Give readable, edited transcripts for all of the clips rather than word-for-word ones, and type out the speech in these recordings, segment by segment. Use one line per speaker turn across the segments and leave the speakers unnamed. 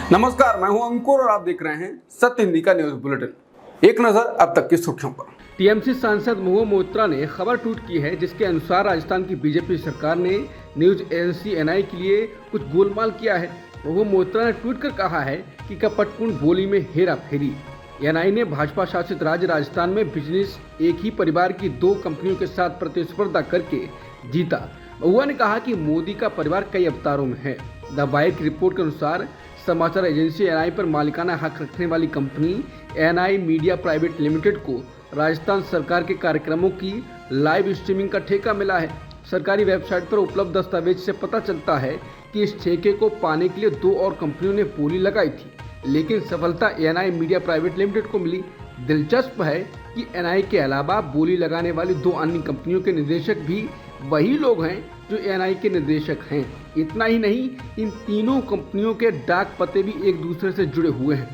नमस्कार, मैं हूं अंकुर और आप देख रहे हैं सत्य हिंदी का न्यूज बुलेटिन। एक नजर अब तक की सुर्खियों पर।
टीएमसी सांसद महुआ मोइत्रा ने खबर ट्वीट की है, जिसके अनुसार राजस्थान की बीजेपी सरकार ने न्यूज एजेंसी एनआई के लिए कुछ गोलमाल किया है। महुआ मोइत्रा ने ट्वीट कर कहा है कि कपटपूर्ण बोली में हेरा फेरी। एनआई ने भाजपा शासित राज्य राजस्थान में बिजनेस एक ही परिवार की 2 कंपनियों के साथ प्रतिस्पर्धा करके जीता। महुआ ने कहा कि मोदी का परिवार कई अवतारों में है। द वायर की रिपोर्ट के अनुसार समाचार एजेंसी एनआई पर मालिकाना हक रखने वाली company NI media private limited को राजस्थान सरकार के कार्यक्रमों की लाइव स्ट्रीमिंग का ठेका मिला है। सरकारी वेबसाइट पर उपलब्ध दस्तावेज से पता चलता है कि इस ठेके को पाने के लिए 2 और कंपनियों ने बोली लगाई थी, लेकिन सफलता एनआई मीडिया प्राइवेट लिमिटेड को मिली। दिलचस्प है कि एनआई के अलावा बोली लगाने वाली 2 अन्य कंपनियों के निदेशक भी वही लोग हैं जो एनआई के निदेशक हैं। इतना ही नहीं, इन तीनों कंपनियों के डाक पते भी एक दूसरे से जुड़े हुए हैं।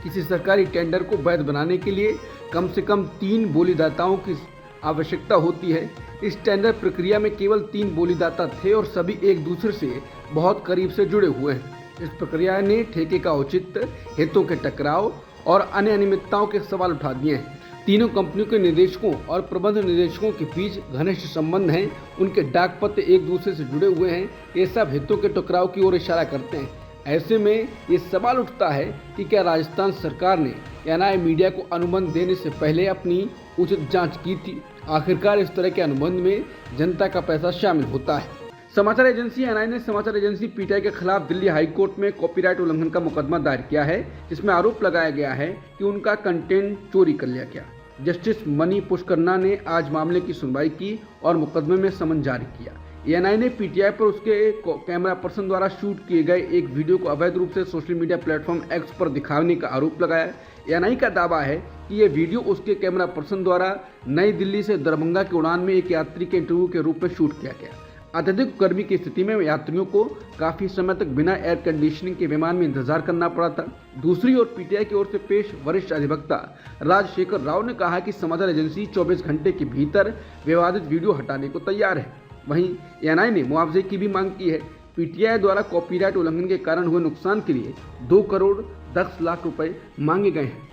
किसी सरकारी टेंडर को वैध बनाने के लिए कम से कम 3 बोलीदाताओं की आवश्यकता होती है। इस टेंडर प्रक्रिया में केवल 3 बोलीदाता थे और सभी एक दूसरे से बहुत करीब से जुड़े हुए हैं। इस प्रक्रिया ने ठेके का औचित्य, हितों के टकराव और अन्य अनियमितताओं के सवाल उठा दिए हैं। तीनों कंपनियों के निदेशकों और प्रबंध निदेशकों के बीच घनिष्ठ संबंध हैं। उनके डाक पत्र एक दूसरे से जुड़े हुए हैं। ये सब हितों के टकराव की ओर इशारा करते हैं। ऐसे में ये सवाल उठता है कि क्या राजस्थान सरकार ने एनआई मीडिया को अनुबंध देने से पहले अपनी उचित जांच की थी? आखिरकार इस तरह के अनुबंध में जनता का पैसा शामिल होता है। समाचार एजेंसी एनआई ने समाचार एजेंसी पीटीआई के खिलाफ दिल्ली हाईकोर्ट में कॉपीराइट उल्लंघन का मुकदमा दायर किया है, जिसमें आरोप लगाया गया है कि उनका कंटेंट चोरी कर लिया गया। जस्टिस मनी पुष्करना ने आज मामले की सुनवाई की और मुकदमे में समन जारी किया। एनआई ने पीटीआई पर उसके कैमरा पर्सन द्वारा शूट किए गए एक वीडियो को अवैध रूप से सोशल मीडिया प्लेटफॉर्म एक्स पर दिखाने का आरोप लगाया। एनआई का दावा है कि यह वीडियो उसके कैमरा पर्सन द्वारा नई दिल्ली से दरभंगा की उड़ान में एक यात्री के इंटरव्यू के रूप में शूट किया गया। अत्यधिक गर्मी की स्थिति में यात्रियों को काफी समय तक बिना एयर कंडीशनिंग के विमान में इंतजार करना पड़ा था। दूसरी ओर पीटीआई की ओर से पेश वरिष्ठ अधिवक्ता राजशेखर राव ने कहा कि समाचार एजेंसी 24 घंटे के भीतर विवादित वीडियो हटाने को तैयार है। वहीं एनआई ने मुआवजे की भी मांग की है। पीटीआई द्वारा कॉपीराइट उल्लंघन के कारण हुए नुकसान के लिए 2 करोड़ 10 लाख रुपए मांगे गए हैं।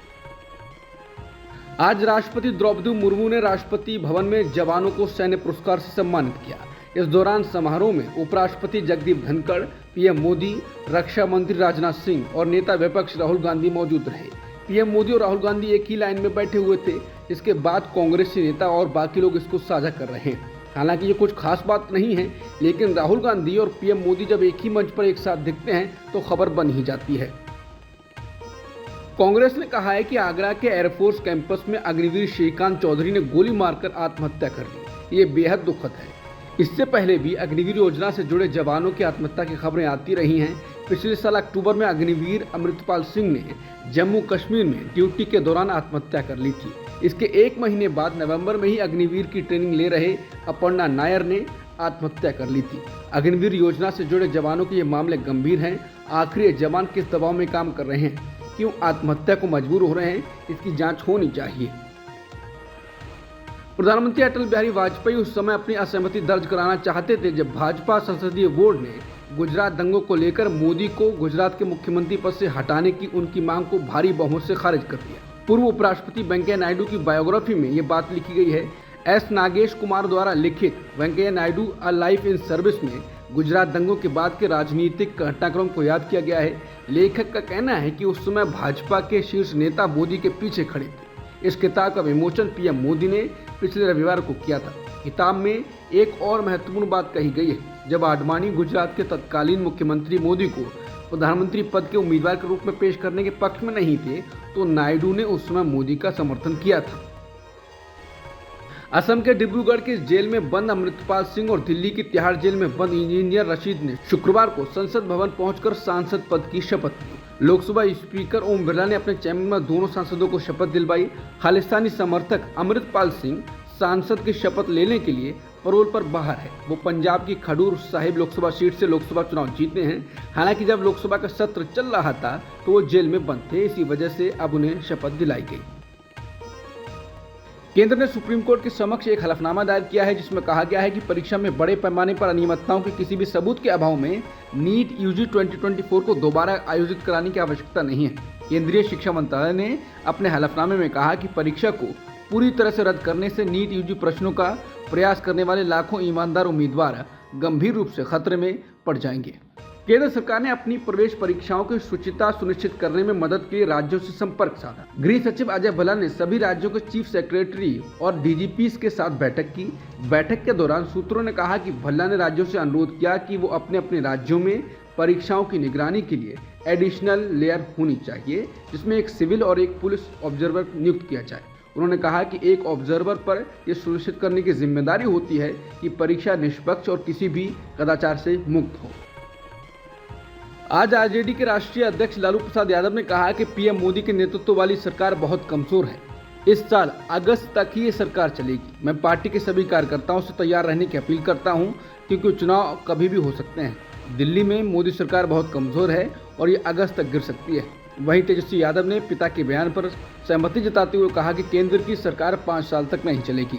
आज राष्ट्रपति द्रौपदी मुर्मू ने राष्ट्रपति भवन में जवानों को सैन्य पुरस्कार से सम्मानित किया। इस दौरान समारोह में उपराष्ट्रपति जगदीप धनखड़, पीएम मोदी, रक्षा मंत्री राजनाथ सिंह और नेता विपक्ष राहुल गांधी मौजूद रहे। पीएम मोदी और राहुल गांधी एक ही लाइन में बैठे हुए थे। इसके बाद कांग्रेसी नेता और बाकी लोग इसको साझा कर रहे हैं। हालांकि ये कुछ खास बात नहीं है, लेकिन राहुल गांधी और पीएम मोदी जब एक ही मंच पर एक साथ दिखते हैं तो खबर बन ही जाती है। कांग्रेस ने कहा है कि आगरा के एयरफोर्स कैंपस में अग्निवीर श्रीकांत चौधरी ने गोली मारकर आत्महत्या कर ली। ये बेहद दुखद है। इससे पहले भी अग्निवीर योजना से जुड़े जवानों की आत्महत्या की खबरें आती रही हैं। पिछले साल अक्टूबर में अग्निवीर अमृतपाल सिंह ने जम्मू कश्मीर में ड्यूटी के दौरान आत्महत्या कर ली थी। इसके 1 महीने बाद नवंबर में ही अग्निवीर की ट्रेनिंग ले रहे अपर्णा नायर ने आत्महत्या कर ली थी। अग्निवीर योजना से जुड़े जवानों के ये मामले गंभीर हैं। आखिर ये जवान किस दबाव में काम कर रहे हैं, क्यों आत्महत्या को मजबूर हो रहे हैं, इसकी जाँच होनी चाहिए। प्रधानमंत्री अटल बिहारी वाजपेयी उस समय अपनी असहमति दर्ज कराना चाहते थे जब भाजपा संसदीय बोर्ड ने गुजरात दंगों को लेकर मोदी को गुजरात के मुख्यमंत्री पद से हटाने की उनकी मांग को भारी बहुमत से खारिज कर दिया। पूर्व उपराष्ट्रपति वेंकैया नायडू की बायोग्राफी में ये बात लिखी गई है। एस नागेश कुमार द्वारा लिखित Venkaiah Naidu a life in service में गुजरात दंगों के बाद के राजनीतिक घटनाक्रम को याद किया गया है। लेखक का कहना है कि उस समय भाजपा के शीर्ष नेता मोदी के पीछे खड़े थे। इस किताब का विमोचन पीएम मोदी ने पिछले रविवार को किया था। किताब में एक और महत्वपूर्ण बात कही गई है। जब आडवाणी गुजरात के तत्कालीन मुख्यमंत्री मोदी को प्रधानमंत्री पद के उम्मीदवार के रूप में पेश करने के पक्ष में नहीं थे, तो नायडू ने उस समय मोदी का समर्थन किया था। असम के डिब्रूगढ़ की जेल में बंद अमृतपाल सिंह और दिल्ली की तिहाड़ जेल में बंद इंजीनियर रशीद ने शुक्रवार को संसद भवन पहुंचकर सांसद पद की शपथ ली। लोकसभा स्पीकर ओम बिरला ने अपने चैम्बर में दोनों सांसदों को शपथ दिलवाई। खालिस्तानी समर्थक अमृतपाल सिंह सांसद की शपथ लेने के लिए पैरोल पर बाहर है। वो पंजाब की खडूर साहिब लोकसभा सीट से लोकसभा चुनाव जीते हैं। हालांकि जब लोकसभा का सत्र चल रहा था तो वो जेल में बंद थे। इसी वजह से अब उन्हें शपथ दिलाई गई। केंद्र ने सुप्रीम कोर्ट के समक्ष एक हलफनामा दायर किया है जिसमें कहा गया है कि परीक्षा में बड़े पैमाने पर अनियमितताओं के किसी भी सबूत के अभाव में नीट यूजी 2024 को दोबारा आयोजित कराने की आवश्यकता नहीं है। केंद्रीय शिक्षा मंत्रालय ने अपने हलफनामे में कहा कि परीक्षा को पूरी तरह से रद्द करने से नीट यूजी प्रश्नों का प्रयास करने वाले लाखों ईमानदार उम्मीदवार गंभीर रूप से खतरे में पड़ जाएंगे। केंद्र सरकार ने अपनी प्रवेश परीक्षाओं की शुचिता सुनिश्चित करने में मदद के लिए राज्यों से संपर्क साधा। गृह सचिव अजय भल्ला ने सभी राज्यों के चीफ सेक्रेटरी और डीजीपीज के साथ बैठक की। बैठक के दौरान सूत्रों ने कहा कि भल्ला ने राज्यों से अनुरोध किया कि वो अपने अपने राज्यों में परीक्षाओं की निगरानी के लिए एडिशनल लेयर होनी चाहिए, जिसमें एक सिविल और एक पुलिस ऑब्जर्वर नियुक्त किया जाए। उन्होंने कहा कि एक ऑब्जर्वर पर यह सुनिश्चित करने की जिम्मेदारी होती है कि परीक्षा निष्पक्ष और किसी भी कदाचार से मुक्त हो। आज आरजेडी के राष्ट्रीय अध्यक्ष लालू प्रसाद यादव ने कहा कि पीएम मोदी के नेतृत्व वाली सरकार बहुत कमजोर है। इस साल अगस्त तक ही ये सरकार चलेगी। मैं पार्टी के सभी कार्यकर्ताओं से तैयार रहने की अपील करता हूं, क्योंकि चुनाव कभी भी हो सकते हैं। दिल्ली में मोदी सरकार बहुत कमजोर है और ये अगस्त तक गिर सकती है। वहीं तेजस्वी यादव ने पिता के बयान पर सहमति जताते हुए कहा कि केंद्र की सरकार 5 साल तक नहीं चलेगी।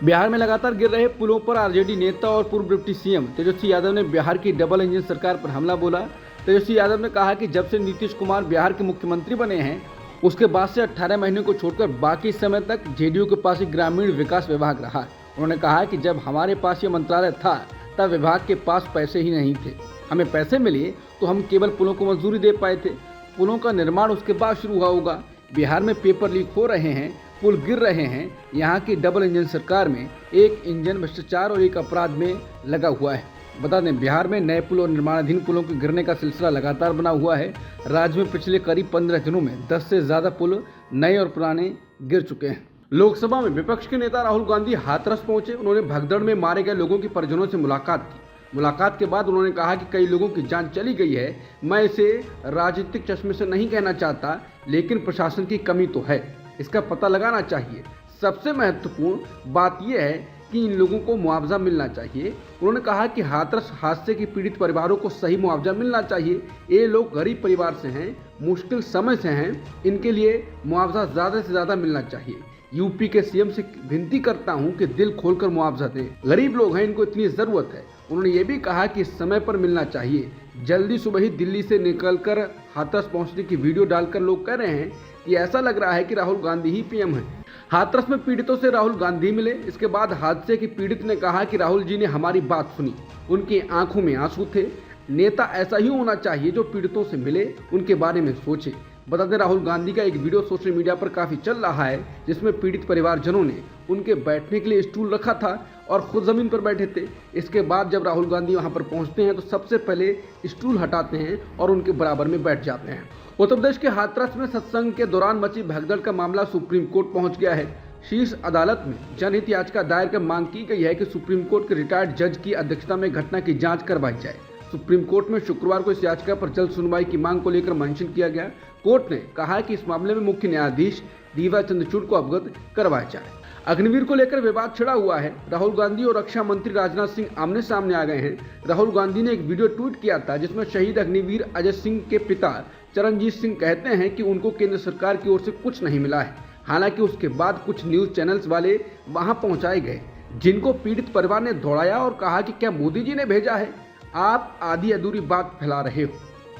बिहार में लगातार गिर रहे पुलों पर आरजेडी नेता और पूर्व डिप्टी सीएम तेजस्वी यादव ने बिहार की डबल इंजन सरकार पर हमला बोला। तेजस्वी यादव ने कहा कि जब से नीतीश कुमार बिहार के मुख्यमंत्री बने हैं, उसके बाद से 18 महीने को छोड़कर बाकी समय तक जेडीयू के पास ही ग्रामीण विकास विभाग रहा। उन्होंने कहा कि जब हमारे पास ये मंत्रालय था तब विभाग के पास पैसे ही नहीं थे। हमें पैसे मिले तो हम केवल पुलों को मंजूरी दे पाए थे। पुलों का निर्माण उसके बाद शुरू हुआ होगा। बिहार में पेपर लीक हो रहे हैं, पुल गिर रहे हैं। यहाँ की डबल इंजन सरकार में एक इंजन भ्रष्टाचार और एक अपराध में लगा हुआ है। बता दें, बिहार में नए पुल और निर्माणाधीन पुलों के गिरने का सिलसिला लगातार बना हुआ है। राज्य में पिछले करीब 15 दिनों में 10 से ज़्यादा पुल नए और पुराने गिर चुके हैं। लोकसभा में विपक्ष के नेता राहुल गांधी हाथरस पहुंचे। उन्होंने भगदड़ में मारे गए लोगों के परिजनों से मुलाकात की। मुलाकात के बाद उन्होंने कहा कि कई लोगों की जान चली गई है। मैं इसे राजनीतिक चश्मे से नहीं कहना चाहता, लेकिन प्रशासन की कमी तो है, इसका पता लगाना चाहिए। सबसे महत्वपूर्ण बात यह है कि इन लोगों को मुआवजा मिलना चाहिए। उन्होंने कहा कि हाथरस हादसे के पीड़ित परिवारों को सही मुआवजा मिलना चाहिए। ये लोग गरीब परिवार से हैं, मुश्किल समय से हैं, इनके लिए मुआवजा ज़्यादा से ज़्यादा मिलना चाहिए। यूपी के सीएम से विनती करता हूं कि दिल खोलकर मुआवजा दें। गरीब लोग हैं, इनको इतनी ज़रूरत है। उन्होंने ये भी कहा कि समय पर मिलना चाहिए। जल्दी सुबह ही दिल्ली से निकलकर हाथरस पहुंचने की वीडियो डालकर लोग कह रहे हैं कि ऐसा लग रहा है कि राहुल गांधी ही पीएम है। हाथरस में पीड़ितों से राहुल गांधी मिले। इसके बाद हादसे के पीड़ित ने कहा कि राहुल जी ने हमारी बात सुनी, उनकी आंखों में आंसू थे। नेता ऐसा ही होना चाहिए जो पीड़ितों से मिले, उनके बारे में सोचे। बता दें, राहुल गांधी का एक वीडियो सोशल मीडिया पर काफ़ी चल रहा है, जिसमें पीड़ित परिवारजनों ने उनके बैठने के लिए स्टूल रखा था और खुद ज़मीन पर बैठे थे। इसके बाद जब राहुल गांधी वहां पर पहुंचते हैं तो सबसे पहले स्टूल हटाते हैं और उनके बराबर में बैठ जाते हैं। उत्तर प्रदेश के हाथरस में सत्संग के दौरान मची भगदड़ का मामला सुप्रीम कोर्ट पहुंच गया है। शीर्ष अदालत में जनहित याचिका दायर कर मांग की गई है कि सुप्रीम कोर्ट के रिटायर्ड जज की अध्यक्षता में घटना की जाँच करवाई जाए। सुप्रीम कोर्ट में शुक्रवार को इस याचिका पर जल्द सुनवाई की मांग को लेकर मंथन किया गया। कोर्ट ने कहा कि इस मामले में मुख्य न्यायाधीश दीवा चंद्रचूड़ को अवगत करवाया जाए। अग्निवीर को लेकर विवाद छिड़ा हुआ है। राहुल गांधी और रक्षा मंत्री राजनाथ सिंह आमने सामने आ गए हैं। राहुल गांधी ने एक वीडियो ट्वीट किया था जिसमें शहीद अग्निवीर अजय सिंह के पिता चरणजीत सिंह कहते हैं कि उनको केंद्र सरकार की ओर से कुछ नहीं मिला है। हालांकि उसके बाद कुछ न्यूज चैनल्स वाले वहां पहुंचाए गए, जिनको पीड़ित परिवार ने दौड़ाया और कहा कि क्या मोदी जी ने भेजा है? आप आधी अधूरी बात फैला रहे हो।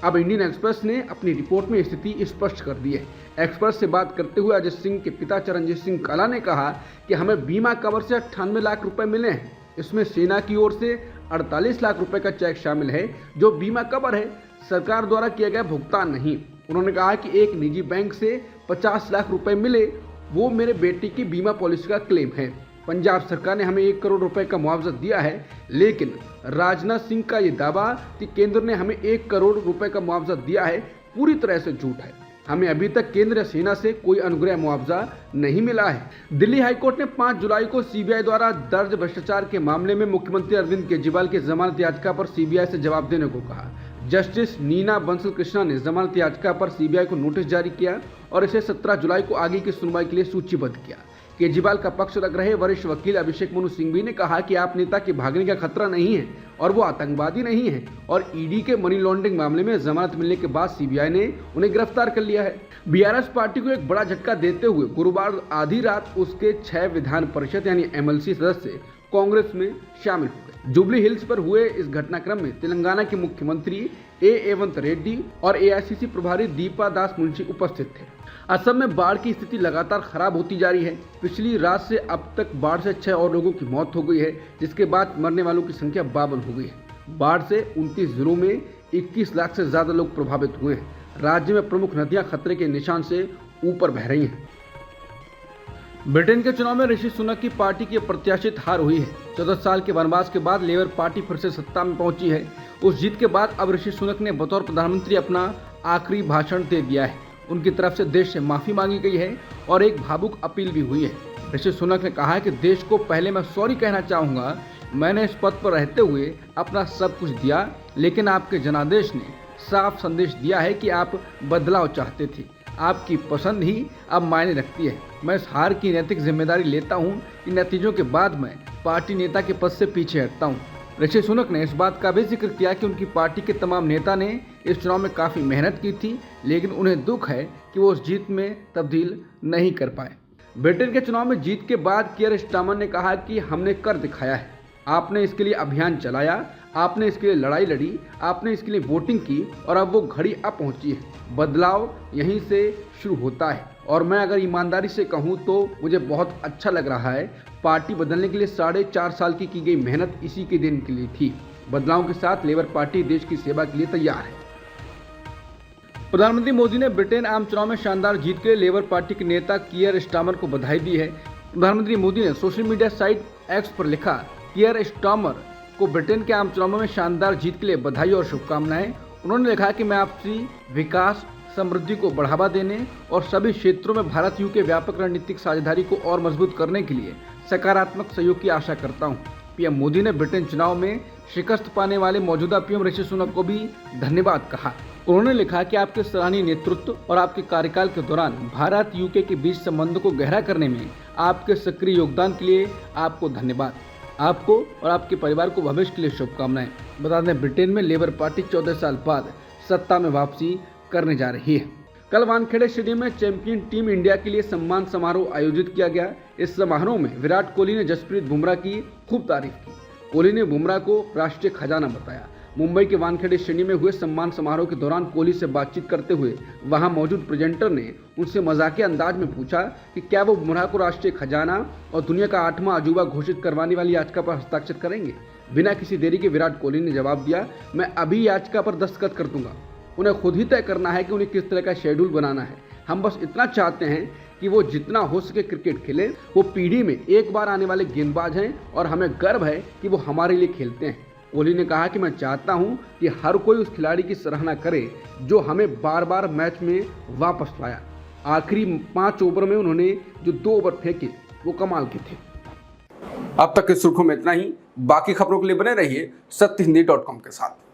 अब इंडियन एक्सप्रेस ने अपनी रिपोर्ट में स्थिति स्पष्ट कर दी है। एक्सप्रेस से बात करते हुए अजय सिंह के पिता चरणजीत सिंह काला ने कहा कि हमें बीमा कवर से 98 लाख रुपए मिले हैं। इसमें सेना की ओर से 48 लाख रुपए का चेक शामिल है, जो बीमा कवर है, सरकार द्वारा किया गया भुगतान नहीं। उन्होंने कहा कि एक निजी बैंक से 50 लाख रुपए मिले, वो मेरे बेटे की बीमा पॉलिसी का क्लेम है। पंजाब सरकार ने हमें 1 करोड़ रुपए का मुआवजा दिया है, लेकिन राजनाथ सिंह का ये दावा कि केंद्र ने हमें 1 करोड़ रुपए का मुआवजा दिया है पूरी तरह से झूठ है। हमें अभी तक केंद्र या सेना से कोई अनुग्रह मुआवजा नहीं मिला है। दिल्ली हाईकोर्ट ने 5 जुलाई को सीबीआई द्वारा दर्ज भ्रष्टाचार के मामले में मुख्यमंत्री अरविंद केजरीवाल की जमानत याचिका पर सीबीआई से जवाब देने को कहा। जस्टिस नीना बंसल कृष्णा ने जमानत याचिका पर सीबीआई को नोटिस जारी किया और इसे 17 जुलाई को आगे की सुनवाई के लिए सूचीबद्ध किया। केजरीवाल का पक्ष रख रहे वरिष्ठ वकील अभिषेक मनु सिंघवी ने कहा कि आप नेता के भागने का खतरा नहीं है और वो आतंकवादी नहीं है और ईडी के मनी लॉन्ड्रिंग मामले में जमानत मिलने के बाद सीबीआई ने उन्हें गिरफ्तार कर लिया है। बीआरएस पार्टी को एक बड़ा झटका देते हुए गुरुवार आधी रात उसके 6 विधान परिषद यानी एमएलसी सदस्य कांग्रेस में शामिल हो गए। जुबली हिल्स पर हुए इस घटनाक्रम में तेलंगाना के मुख्यमंत्री रेवंत रेड्डी और एआईसीसी प्रभारी दीपा दास मुंशी उपस्थित थे। असम में बाढ़ की स्थिति लगातार खराब होती जा रही है। पिछली रात से अब तक बाढ़ से 6 और लोगों की मौत हो गई है, जिसके बाद मरने वालों की संख्या 52 हो गई है। बाढ़ से 29 जिलों में 21 लाख से ज्यादा लोग प्रभावित हुए हैं। राज्य में प्रमुख नदियां खतरे के निशान से ऊपर बह रही हैं। ब्रिटेन के चुनाव में ऋषि सुनक की पार्टी की अप्रत्याशित हार हुई है। 14 साल के वनवास के बाद लेबर पार्टी फिर से सत्ता में पहुंची है। उस जीत के बाद अब ऋषि सुनक ने बतौर प्रधानमंत्री अपना आखिरी भाषण दे दिया है। उनकी तरफ से देश से माफी मांगी गई है और एक भावुक अपील भी हुई है। ऋषि सुनक ने कहा है कि देश को पहले मैं सॉरी कहना चाहूँगा। मैंने इस पद पर रहते हुए अपना सब कुछ दिया, लेकिन आपके जनादेश ने साफ संदेश दिया है कि आप बदलाव चाहते थे। आपकी पसंद ही अब मायने रखती है। मैं इस हार की नैतिक जिम्मेदारी लेता हूँ। इन नतीजों के बाद मैं पार्टी नेता के पद से पीछे हटता हूँ। ऋषि सुनक ने इस बात का भी जिक्र किया कि उनकी पार्टी के तमाम नेता ने इस चुनाव में काफ़ी मेहनत की थी, लेकिन उन्हें दुख है कि वो उस जीत में तब्दील नहीं कर पाए। ब्रिटेन के चुनाव में जीत के बाद कियर स्टारमर ने कहा कि हमने कर दिखाया है। आपने इसके लिए अभियान चलाया, आपने इसके लिए लड़ाई लड़ी, आपने इसके लिए वोटिंग की और अब वो घड़ी अब पहुंची है। बदलाव यहीं से शुरू होता है और मैं अगर ईमानदारी से कहूं तो मुझे बहुत अच्छा लग रहा है। पार्टी बदलने के लिए 4.5 साल की गई मेहनत इसी के दिन के लिए थी। बदलाव के साथ लेबर पार्टी देश की सेवा के लिए तैयार है। प्रधानमंत्री मोदी ने ब्रिटेन आम चुनाव में शानदार जीत के लिए लेबर पार्टी के नेता कियर स्टारमर को बधाई दी है। प्रधानमंत्री मोदी ने सोशल मीडिया साइट एक्स पर लिखा, कियर स्टारमर को ब्रिटेन के आम चुनाव में शानदार जीत के लिए बधाई और शुभकामनाएं। उन्होंने लिखा कि मैं आपसी विकास, समृद्धि को बढ़ावा देने और सभी क्षेत्रों में भारत यूके व्यापक रणनीतिक साझेदारी को और मजबूत करने के लिए सकारात्मक सहयोग की आशा करता हूं। पीएम मोदी ने ब्रिटेन चुनाव में शिकस्त पाने वाले मौजूदा पीएम ऋषि सुनक को भी धन्यवाद कहा। उन्होंने लिखा कि आपके सराहनीय नेतृत्व और आपके कार्यकाल के दौरान भारत यूके के बीच संबंधों को गहरा करने में आपके सक्रिय योगदान के लिए आपको धन्यवाद। आपको और आपके परिवार को भविष्य के लिए शुभकामनाएं। बता दें, ब्रिटेन में लेबर पार्टी 14 साल बाद सत्ता में वापसी करने जा रही है। कल वानखेड़े स्टेडियम में चैंपियन टीम इंडिया के लिए सम्मान समारोह आयोजित किया गया। इस समारोह में विराट कोहली ने जसप्रीत बुमराह की खूब तारीफ की। कोहली ने बुमराह को राष्ट्रीय खजाना बताया। मुंबई के वानखेड़े स्टेडियम में हुए सम्मान समारोह के दौरान कोहली से बातचीत करते हुए वहां मौजूद प्रेजेंटर ने उनसे मजाकिया अंदाज में पूछा कि क्या वो बुमराह को राष्ट्रीय खजाना और दुनिया का 8वां अजूबा घोषित करवाने वाली याचिका पर हस्ताक्षर करेंगे। बिना किसी देरी के विराट कोहली ने जवाब दिया, मैं अभी याचिका पर दस्तखत कर दूंगा। उन्हें खुद ही तय करना है कि उन्हें किस तरह का शेड्यूल बनाना है। हम बस इतना चाहते हैं कि वो जितना हो सके क्रिकेट खेलें। वो पीढ़ी में एक बार आने वाले गेंदबाज हैं और हमें गर्व है कि वो हमारे लिए खेलते हैं। कोहली ने कहा कि मैं चाहता हूं कि हर कोई उस खिलाड़ी की सराहना करे जो हमें बार बार मैच में वापस लाया। आखिरी 5 ओवर में उन्होंने जो 2 ओवर फेंके वो कमाल के थे।
अब तक की सुर्खियों में इतना ही। बाकी खबरों के लिए बने रहिए सत्यहिंदी.com के साथ।